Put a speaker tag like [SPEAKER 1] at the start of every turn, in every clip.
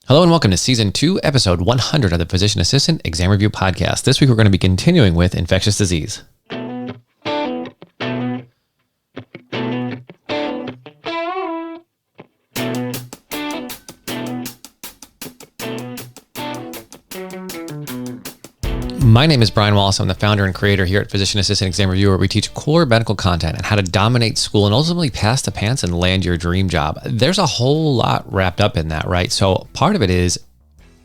[SPEAKER 1] Hello and welcome to Season 2, Episode 100 of the Physician Assistant Exam Review Podcast. This week we're going to be continuing with infectious disease. My name is Brian Wallace. I'm the founder and creator here at Physician Assistant Exam Review, where we teach core medical content and how to dominate school and ultimately pass the PANCE and land your dream job. There's a whole lot wrapped up in that, right? So part of it is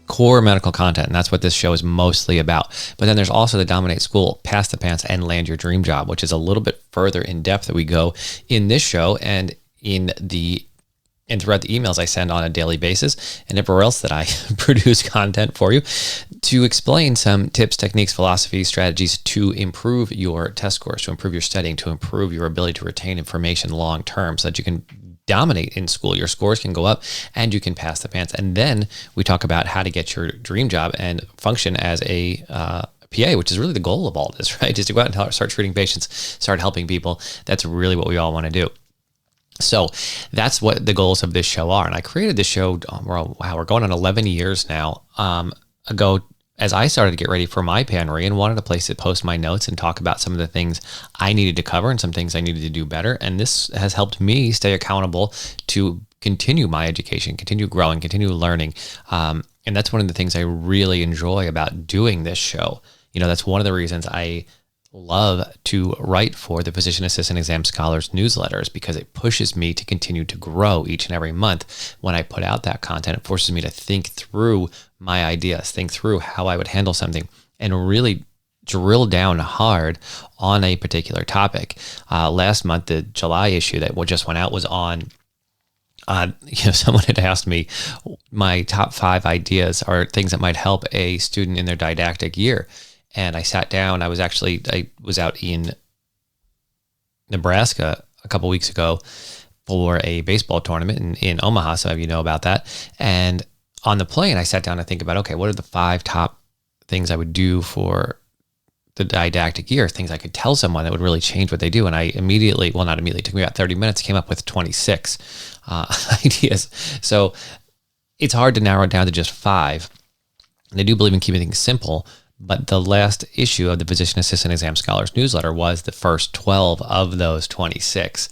[SPEAKER 1] core medical content, and that's what this show is mostly about. But then there's also the dominate school, pass the PANCE, and land your dream job, which is a little bit further in depth that we go in this show and throughout the emails I send on a daily basis and everywhere else that I produce content for you to explain some tips, techniques, philosophies, strategies to improve your test scores, to improve your studying, to improve your ability to retain information long term so that you can dominate in school. Your scores can go up and you can pass the PANCE. And then we talk about how to get your dream job and function as a PA, which is really the goal of all this, right? Just to go out and start treating patients, start helping people. That's really what we all want to do. So that's what the goals of this show are. And I created this show, we're going on 11 years now, ago, as I started to get ready for my PANRE and wanted a place to post my notes and talk about some of the things I needed to cover and some things I needed to do better. And this has helped me stay accountable to continue my education, continue growing, continue learning. And that's one of the things I really enjoy about doing this show. You know, that's one of the reasons I love to write for the Physician Assistant Exam Scholars newsletters, because it pushes me to continue to grow each and every month. When I put out that content, it forces me to think through my ideas, think through how I would handle something, and really drill down hard on a particular topic. Last month, the July issue that just went out was on someone had asked me my top 5 ideas or things that might help a student in their didactic year. And I sat down. I was out in Nebraska a couple weeks ago for a baseball tournament in Omaha. Some of you know about that. And on the plane, I sat down to think about, okay, what are the 5 top things I would do for the didactic year, things I could tell someone that would really change what they do. And I not immediately, it took me about 30 minutes, came up with 26 ideas. So it's hard to narrow it down to just 5. And I do believe in keeping things simple. But the last issue of the Physician Assistant Exam Scholars newsletter was the first 12 of those 26,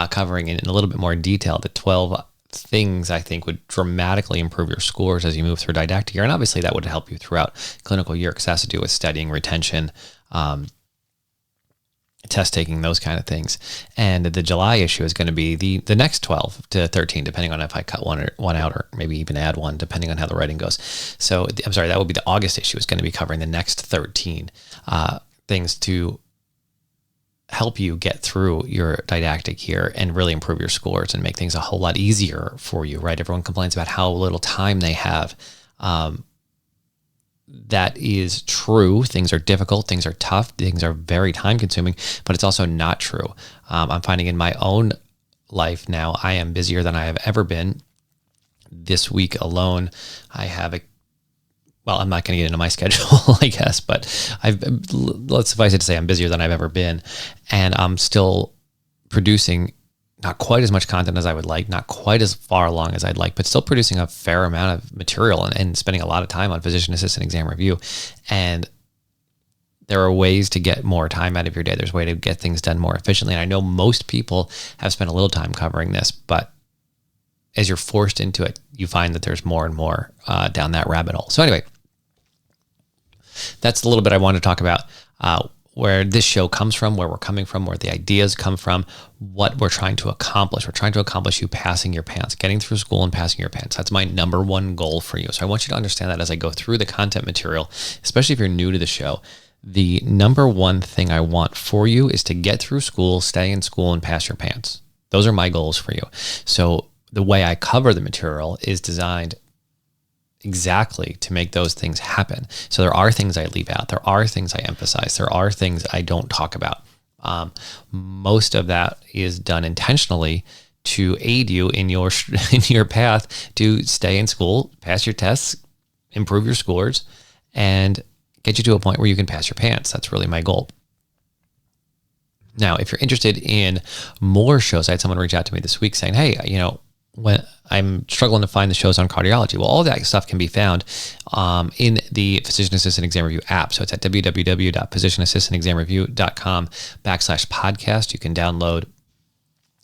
[SPEAKER 1] covering in a little bit more detail the 12 things I think would dramatically improve your scores as you move through didactic year. And obviously that would help you throughout clinical year, because it has to do with studying, retention, test taking, those kind of things. And the July issue is going to be the next 12 to 13, depending on if I cut one out or maybe even add one, depending on how the writing goes. So I'm sorry, that would be the August issue. Is going to be covering the next 13 things to help you get through your didactic year and really improve your scores and make things a whole lot easier for you, right? Everyone complains about how little time they have. That is true. Things are difficult. Things are tough. Things are very time consuming, but it's also not true. I'm finding in my own life now, I am busier than I have ever been. This week alone, I have I'm not going to get into my schedule, I guess, but let's suffice it to say I'm busier than I've ever been. And I'm still producing not quite as much content as I would like, not quite as far along as I'd like, but still producing a fair amount of material and spending a lot of time on Physician Assistant Exam Review. And there are ways to get more time out of your day. There's a way to get things done more efficiently. And I know most people have spent a little time covering this, but as you're forced into it, you find that there's more and more down that rabbit hole. So anyway, that's a little bit I want to talk about, where this show comes from, where we're coming from, where the ideas come from, what we're trying to accomplish. We're trying to accomplish you passing your PANCE, getting through school and passing your PANCE. That's my number one goal for you. So I want you to understand that as I go through the content material, especially if you're new to the show. The number one thing I want for you is to get through school, stay in school, and pass your PANCE. Those are my goals for you. So the way I cover the material is designed exactly to make those things happen. So there are things I leave out. There are things I emphasize. There are things I don't talk about. Most of that is done intentionally to aid you in your path to stay in school, pass your tests, improve your scores, and get you to a point where you can pass your PANCE. That's really my goal. Now, if you're interested in more shows, I had someone reach out to me this week saying, hey, when I'm struggling to find the shows on cardiology. Well, all that stuff can be found in the Physician Assistant Exam Review app. So it's at www.physicianassistantexamreview.com/podcast. You can download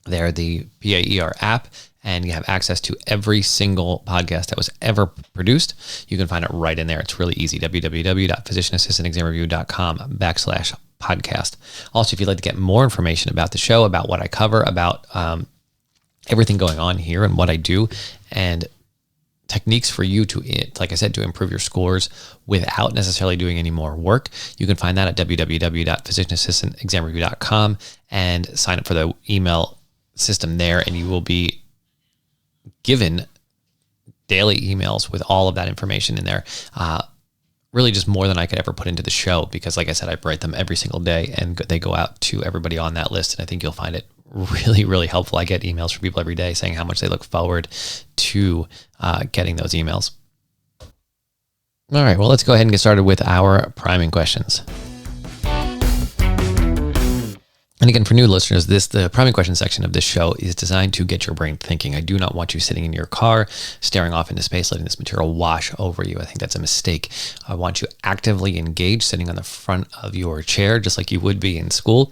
[SPEAKER 1] there the PAER app, and you have access to every single podcast that was ever produced. You can find it right in there. It's really easy. www.physicianassistantexamreview.com/podcast. Also, if you'd like to get more information about the show, about what I cover, about everything going on here and what I do, and techniques for you to, like I said, to improve your scores without necessarily doing any more work, you can find that at www.physicianassistantexamreview.com and sign up for the email system there, and you will be given daily emails with all of that information in there. Really just more than I could ever put into the show, because like I said, I write them every single day and they go out to everybody on that list. And I think you'll find it really, really helpful. I get emails from people every day saying how much they look forward to getting those emails. All right, well, let's go ahead and get started with our priming questions. And again, for new listeners, the priming question section of this show is designed to get your brain thinking. I do not want you sitting in your car, staring off into space, letting this material wash over you. I think that's a mistake. I want you actively engaged, sitting on the front of your chair, just like you would be in school,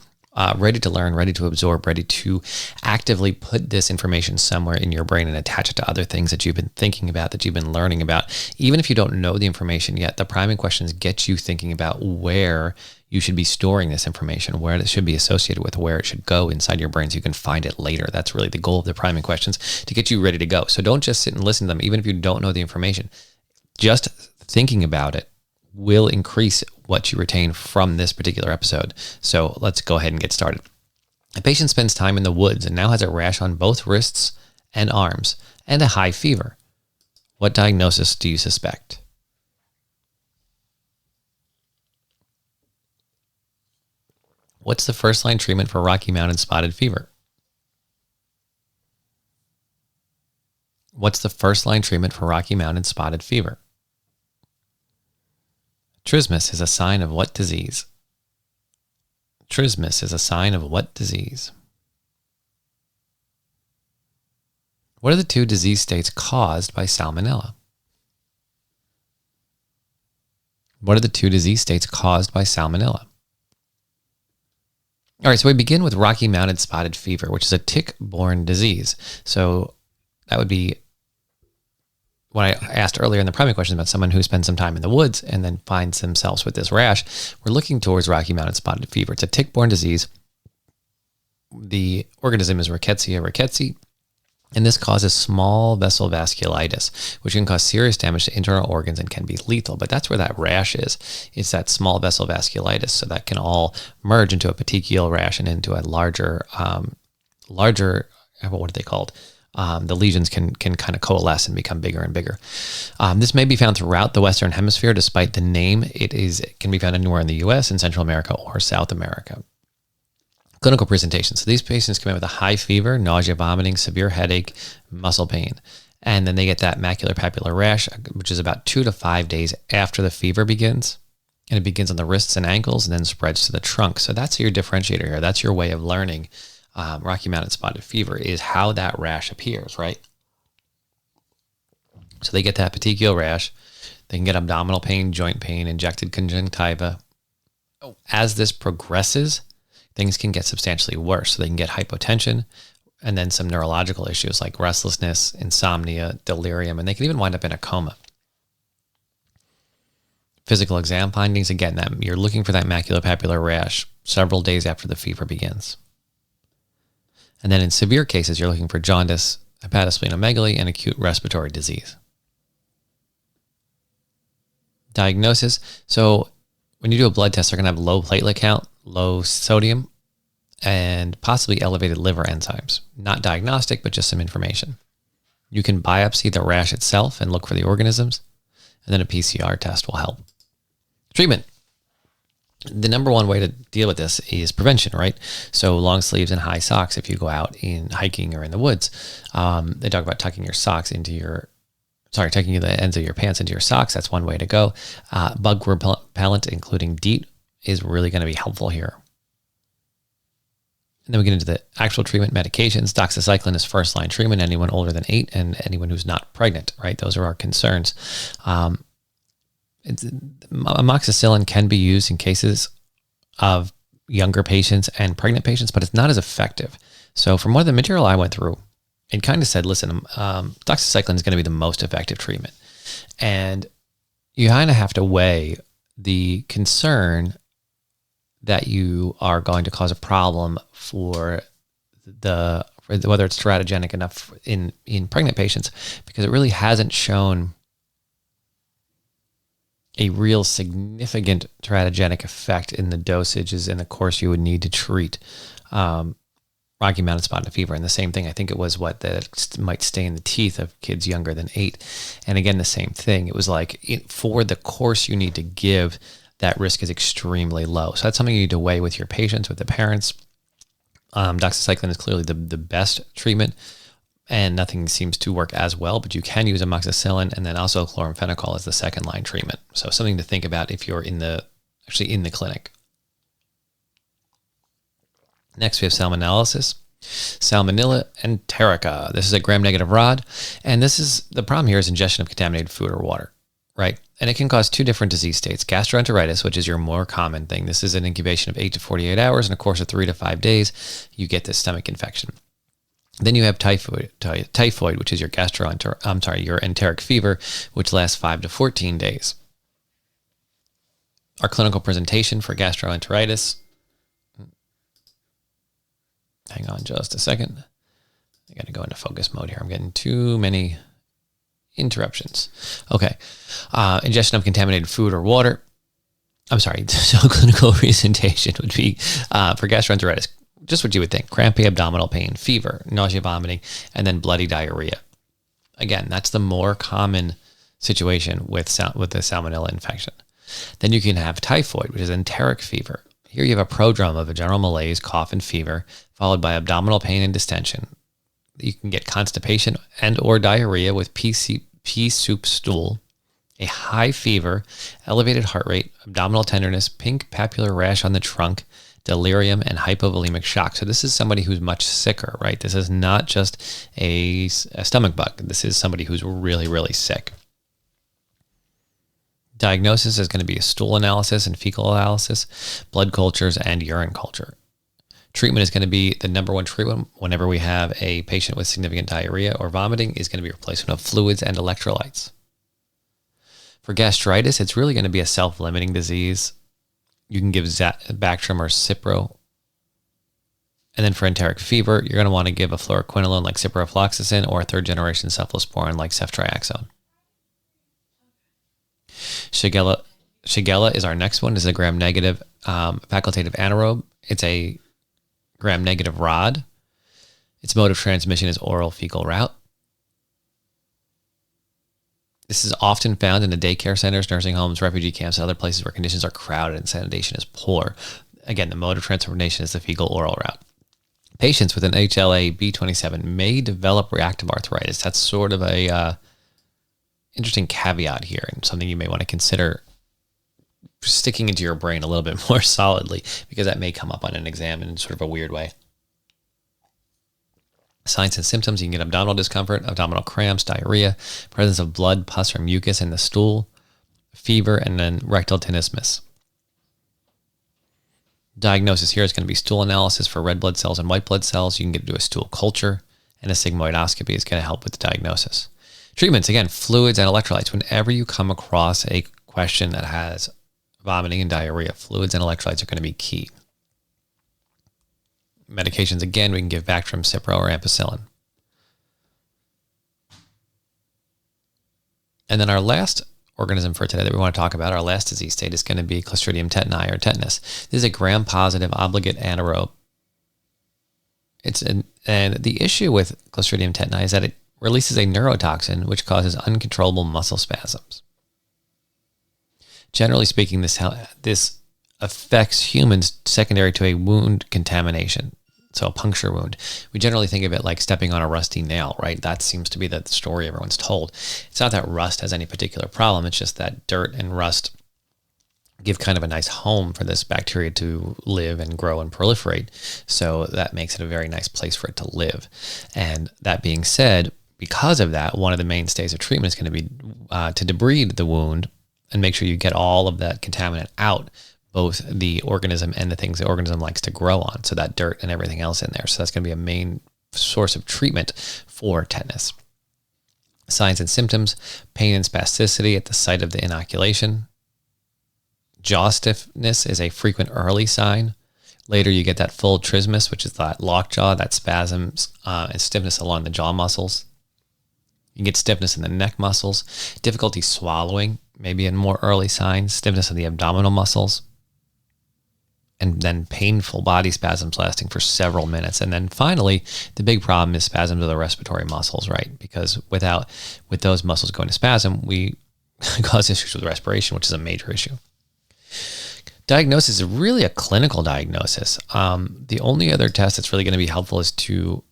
[SPEAKER 1] ready to learn, ready to absorb, ready to actively put this information somewhere in your brain and attach it to other things that you've been thinking about, that you've been learning about. Even if you don't know the information yet, the priming questions get you thinking about where you should be storing this information, where it should be associated with, where it should go inside your brain so you can find it later. That's really the goal of the priming questions, to get you ready to go. So don't just sit and listen to them, even if you don't know the information. Just thinking about it will increase what you retain from this particular episode. So let's go ahead and get started. A patient spends time in the woods and now has a rash on both wrists and arms and a high fever. What diagnosis do you suspect? What's the first-line treatment for Rocky Mountain spotted fever? What's the first-line treatment for Rocky Mountain spotted fever? Trismus is a sign of what disease? Trismus is a sign of what disease? What are the two disease states caused by Salmonella? What are the two disease states caused by Salmonella? All right, so we begin with Rocky Mountain spotted fever, which is a tick-borne disease. So that would be what I asked earlier in the priming question about someone who spends some time in the woods and then finds themselves with this rash. We're looking towards Rocky Mountain spotted fever. It's a tick-borne disease. The organism is Rickettsia rickettsii, and this causes small vessel vasculitis, which can cause serious damage to internal organs and can be lethal. But that's where that rash is. It's that small vessel vasculitis. So that can all merge into a petechial rash and into a larger, what are they called? The lesions can kind of coalesce and become bigger and bigger. This may be found throughout the Western Hemisphere, despite the name. It can be found anywhere in the U.S., in Central America, or South America. Clinical presentation. So these patients come in with a high fever, nausea, vomiting, severe headache, muscle pain. And then they get that maculopapular rash, which is about 2 to 5 days after the fever begins. And it begins on the wrists and ankles and then spreads to the trunk. So that's your differentiator here. That's your way of learning Rocky Mountain spotted fever, is how that rash appears, right? So they get that petechial rash. They can get abdominal pain, joint pain, injected conjunctiva. As this progresses, things can get substantially worse. So they can get hypotension and then some neurological issues like restlessness, insomnia, delirium, and they can even wind up in a coma. Physical exam findings, again, that you're looking for that maculopapular rash several days after the fever begins. And then in severe cases, you're looking for jaundice, hepatosplenomegaly, and acute respiratory disease. Diagnosis. So when you do a blood test, they're going to have low platelet count, low sodium, and possibly elevated liver enzymes. Not diagnostic, but just some information. You can biopsy the rash itself and look for the organisms, and then a PCR test will help. Treatment. The number one way to deal with this is prevention, right? So long sleeves and high socks if you go out in hiking or in the woods. They talk about tucking the ends of your pants into your socks. That's one way to go. Bug repellent, including DEET, is really going to be helpful here. And then we get into the actual treatment medications. Doxycycline is first-line treatment, anyone older than 8 and anyone who's not pregnant, right? Those are our concerns. Amoxicillin can be used in cases of younger patients and pregnant patients, but it's not as effective. So from what the material I went through, it kind of said, listen, doxycycline is going to be the most effective treatment. And you kind of have to weigh the concern that you are going to cause a problem for whether it's teratogenic enough in pregnant patients, because it really hasn't shown a real significant teratogenic effect in the dosages and the course you would need to treat Rocky Mountain spotted fever. And the same thing, I think it was that might stay in the teeth of kids younger than 8. And again, the same thing. It was like for the course you need to give, that risk is extremely low. So that's something you need to weigh with your patients, with the parents. Doxycycline is clearly the best treatment, and nothing seems to work as well, but you can use amoxicillin, and then also chloramphenicol as the second-line treatment. So something to think about if you're actually in the clinic. Next, we have salmonellosis. Salmonella enterica. This is a gram-negative rod, and the problem here is ingestion of contaminated food or water, right? And it can cause 2 different disease states. Gastroenteritis, which is your more common thing. This is an incubation of 8 to 48 hours, and a course of 3 to 5 days, you get this stomach infection. Then you have typhoid, which is your your enteric fever, which lasts 5 to 14 days. Our clinical presentation for gastroenteritis. Hang on just a second. I got to go into focus mode here. I'm getting too many interruptions. Okay. Ingestion of contaminated food or water. So clinical presentation would be for gastroenteritis, just what you would think: crampy abdominal pain, fever, nausea, vomiting, and then bloody diarrhea. Again, that's the more common situation with the salmonella infection. Then you can have typhoid, which is enteric fever. Here you have a prodrome of a general malaise, cough, and fever, followed by abdominal pain and distension. You can get constipation and or diarrhea with pea soup stool, a high fever, elevated heart rate, abdominal tenderness, pink papular rash on the trunk, delirium, and hypovolemic shock. So this is somebody who's much sicker, right? This is not just a stomach bug. This is somebody who's really, really sick. Diagnosis is going to be a stool analysis and fecal analysis, blood cultures, and urine culture. Treatment is going to be the number one treatment whenever we have a patient with significant diarrhea or vomiting is going to be replacement of fluids and electrolytes. For gastritis, it's really going to be a self-limiting disease. You can give Bactrim or Cipro. And then for enteric fever, you're going to want to give a fluoroquinolone like ciprofloxacin or a third-generation cephalosporin like ceftriaxone. Shigella is our next one. This is a gram-negative facultative anaerobe. It's a gram-negative rod. Its mode of transmission is oral fecal route. This is often found in the daycare centers, nursing homes, refugee camps, and other places where conditions are crowded and sanitation is poor. Again, the mode of transformation is the fecal oral route. Patients with an HLA-B27 may develop reactive arthritis. That's sort of a interesting caveat here, and something you may want to consider sticking into your brain a little bit more solidly, because that may come up on an exam in sort of a weird way. Signs and symptoms: you can get abdominal discomfort, abdominal cramps, diarrhea, presence of blood, pus, or mucus in the stool, fever, and then rectal tenesmus. Diagnosis here is going to be stool analysis for red blood cells and white blood cells. You can do a stool culture, and a sigmoidoscopy is going to help with the diagnosis. Treatments, again, fluids and electrolytes. Whenever you come across a question that has vomiting and diarrhea, fluids and electrolytes are going to be key. Medications, again, we can give Bactrim, Cipro, or ampicillin. And then our last organism for today that we want to talk about, our last disease state, is going to be Clostridium tetani or tetanus. This is a gram-positive obligate anaerobe. And the issue with Clostridium tetani is that it releases a neurotoxin which causes uncontrollable muscle spasms. Generally speaking, this affects humans secondary to a wound contamination, so a puncture wound. We generally think of it like stepping on a rusty nail, right? That seems to be the story everyone's told. It's not that rust has any particular problem. It's just that dirt and rust give kind of a nice home for this bacteria to live and grow and proliferate. So that makes it a very nice place for it to live. And that being said, because of that, one of the mainstays of treatment is going to be to debride the wound and make sure you get all of that contaminant out, both the organism and the things the organism likes to grow on. So that dirt and everything else in there. So that's going to be a main source of treatment for tetanus. Signs and symptoms: pain and spasticity at the site of the inoculation. Jaw stiffness is a frequent early sign. Later, you get that full trismus, which is that lockjaw, that spasms and stiffness along the jaw muscles. You get stiffness in the neck muscles, difficulty swallowing, maybe in more early signs, stiffness in the abdominal muscles, and then painful body spasms lasting for several minutes. And then finally, the big problem is spasms of the respiratory muscles, right? Because with those muscles going to spasm, we cause issues with respiration, which is a major issue. Diagnosis is really a clinical diagnosis. The only other test that's really going to be helpful is to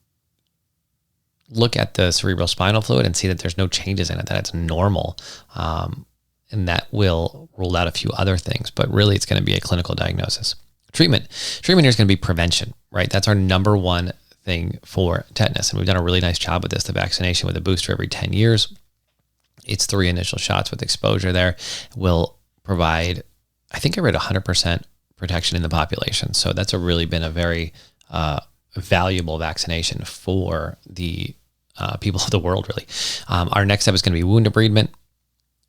[SPEAKER 1] look at the cerebral spinal fluid and see that there's no changes in it, that it's normal. And that will rule out a few other things, but really it's going to be a clinical diagnosis. Treatment here is going to be prevention, right? That's our number one thing for tetanus. And we've done a really nice job with this. The vaccination with a booster every 10 years. It's 3 initial shots with exposure there will provide, I think I read 100% protection in the population. So that's really been a very valuable vaccination for the people of the world, really. Our next step is going to be wound debridement.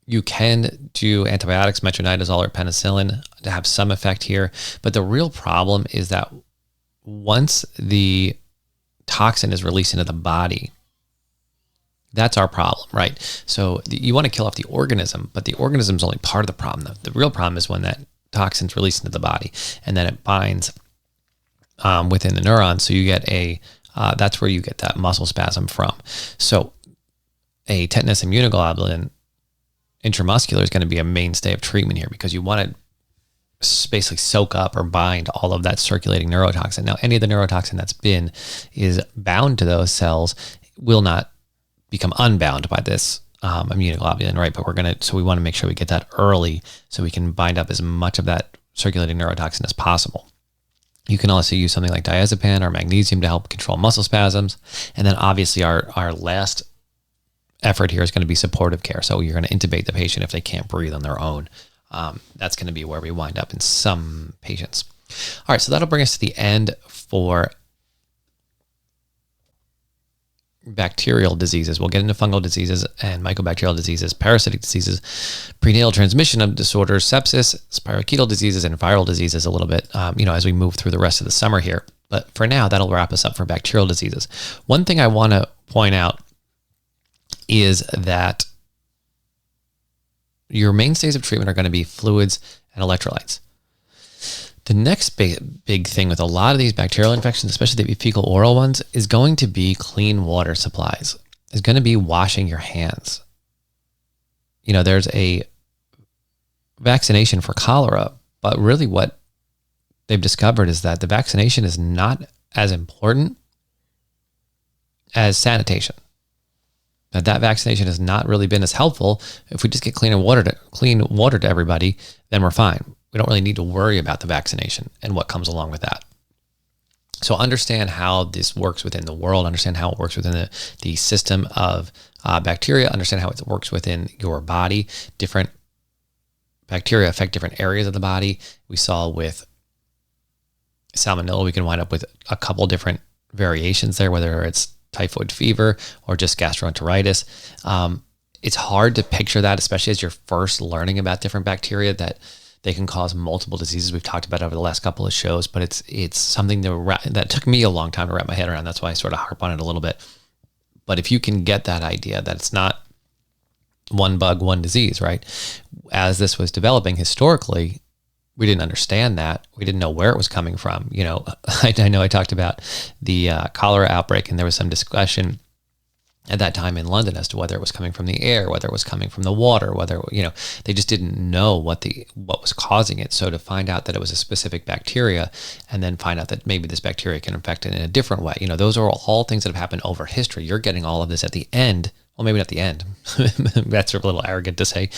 [SPEAKER 1] You can do antibiotics, metronidazole or penicillin, to have some effect here. But the real problem is that once the toxin is released into the body, that's our problem, right? So you want to kill off the organism, but the organism is only part of the problem. The real problem is when that toxin's released into the body and then it binds within the neurons. So you get that's where you get that muscle spasm from. So a tetanus immunoglobulin intramuscular is going to be a mainstay of treatment here, because you want to basically soak up or bind all of that circulating neurotoxin. Now, any of the neurotoxin is bound to those cells will not become unbound by this immunoglobulin, right? But so we want to make sure we get that early so we can bind up as much of that circulating neurotoxin as possible. You can also use something like diazepam or magnesium to help control muscle spasms. And then obviously our last effort here is going to be supportive care. So you're going to intubate the patient if they can't breathe on their own. That's going to be where we wind up in some patients. All right, so that'll bring us to the end for bacterial diseases. We'll get into fungal diseases and mycobacterial diseases, parasitic diseases, prenatal transmission of disorders, sepsis, spirochetal diseases, and viral diseases a little bit, as we move through the rest of the summer here. But for now, that'll wrap us up for bacterial diseases. One thing I want to point out is that your mainstays of treatment are going to be fluids and electrolytes. The next big thing with a lot of these bacterial infections, especially the fecal oral ones, is going to be clean water supplies. It's going to be washing your hands. There's a vaccination for cholera, but really what they've discovered is that the vaccination is not as important as sanitation. That vaccination has not really been as helpful. If we just get clean water to everybody, then we're fine. We don't really need to worry about the vaccination and what comes along with that. So understand how this works within the world, understand how it works within the system of bacteria, understand how it works within your body. Different bacteria affect different areas of the body. We saw with Salmonella, we can wind up with a couple different variations there, whether it's typhoid fever or just gastroenteritis. It's hard to picture that, especially as you're first learning about different bacteria, that they can cause multiple diseases. We've talked about it over the last couple of shows, but it's something that took me a long time to wrap my head around. That's why I sort of harp on it a little bit. But if you can get that idea that it's not one bug, one disease, right? As this was developing historically, we didn't understand that. We didn't know where it was coming from. I know I talked about the cholera outbreak, and there was some discussion at that time in London as to whether it was coming from the air, whether it was coming from the water, whether, they just didn't know what was causing it. So to find out that it was a specific bacteria, and then find out that maybe this bacteria can infect it in a different way, those are all things that have happened over history. You're getting all of this at the end well, maybe not the end. That's a little arrogant to say.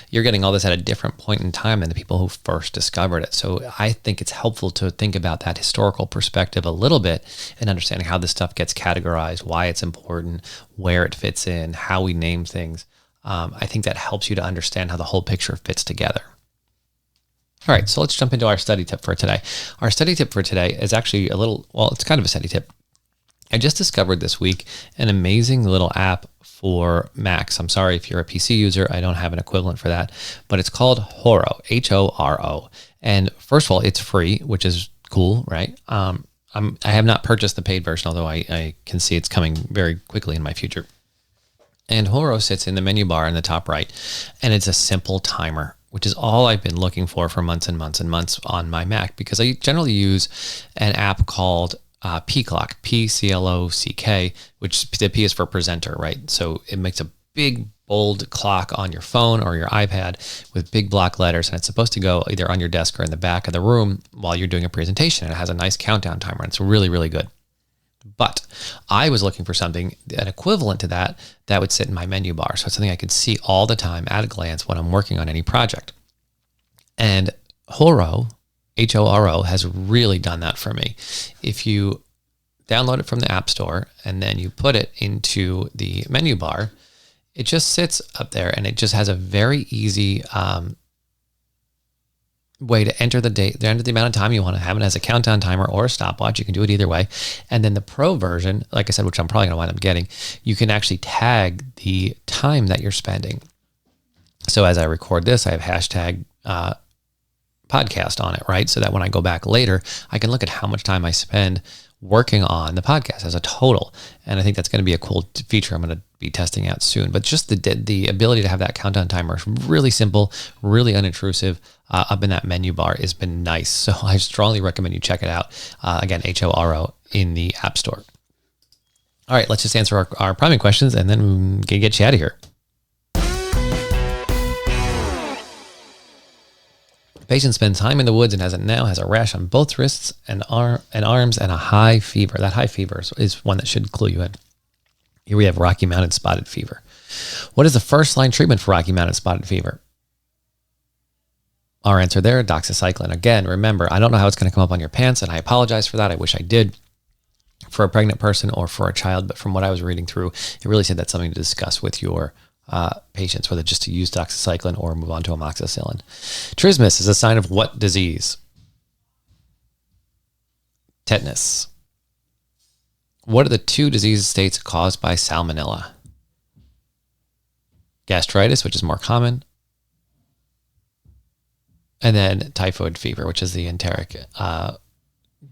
[SPEAKER 1] You're getting all this at a different point in time than the people who first discovered it. So I think it's helpful to think about that historical perspective a little bit and understanding how this stuff gets categorized, why it's important, where it fits in, how we name things. I think that helps you to understand how the whole picture fits together. All right, so let's jump into our study tip for today. Our study tip for today is actually it's kind of a study tip. I just discovered this week an amazing little app for Macs. I'm sorry if you're a PC user, I don't have an equivalent for that, but it's called Horo, Horo. And first of all, it's free, which is cool, right? I have not purchased the paid version, although I can see it's coming very quickly in my future. And Horo sits in the menu bar in the top right, and it's a simple timer, which is all I've been looking for months and months and months on my Mac, because I generally use an app called Pclock, Pclock, which the P is for presenter, right? So it makes a big, bold clock on your phone or your iPad with big block letters, and it's supposed to go either on your desk or in the back of the room while you're doing a presentation. It has a nice countdown timer, and it's really, really good. But I was looking for something, an equivalent to that would sit in my menu bar. So it's something I could see all the time at a glance when I'm working on any project. And Horo, Horo, has really done that for me. If you download it from the App Store and then you put it into the menu bar, it just sits up there, and it just has a very easy way to enter the date, enter the amount of time you want to have it as a countdown timer or a stopwatch. You can do it either way. And then the Pro version, like I said, which I'm probably going to wind up getting, you can actually tag the time that you're spending. So as I record this, I have hashtag podcast on it, right? So that when I go back later, I can look at how much time I spend working on the podcast as a total. And I think that's going to be a cool feature I'm going to be testing out soon. But just the ability to have that countdown timer is really simple, really unintrusive, up in that menu bar has been nice. So I strongly recommend you check it out. Again, Horo in the App Store. All right, let's just answer our priming questions, and then we can get you out of here. Patient spends time in the woods and now has a rash on both wrists and arms and a high fever. That high fever is one that should clue you in. Here we have Rocky Mountain spotted fever. What is the first line treatment for Rocky Mountain spotted fever? Our answer there, doxycycline. Again, remember, I don't know how it's going to come up on your PANCE, and I apologize for that. I wish I did for a pregnant person or for a child, but from what I was reading through, it really said that's something to discuss with your patients, whether just to use doxycycline or move on to amoxicillin. Trismus is a sign of what disease? Tetanus. What are the two disease states caused by Salmonella? Gastritis, which is more common, and then typhoid fever, which is the enteric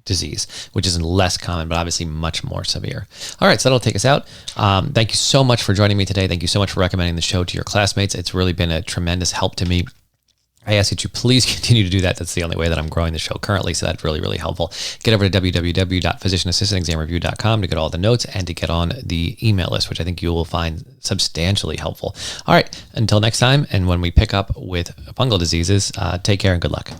[SPEAKER 1] disease, which is less common, but obviously much more severe. All right, so that'll take us out. Thank you so much for joining me today. Thank you so much for recommending the show to your classmates. It's really been a tremendous help to me. I ask that you please continue to do that. That's the only way that I'm growing the show currently, so that's really, really helpful. Get over to www.physicianassistantexamreview.com to get all the notes and to get on the email list, which I think you will find substantially helpful. All right, until next time, and when we pick up with fungal diseases, take care and good luck.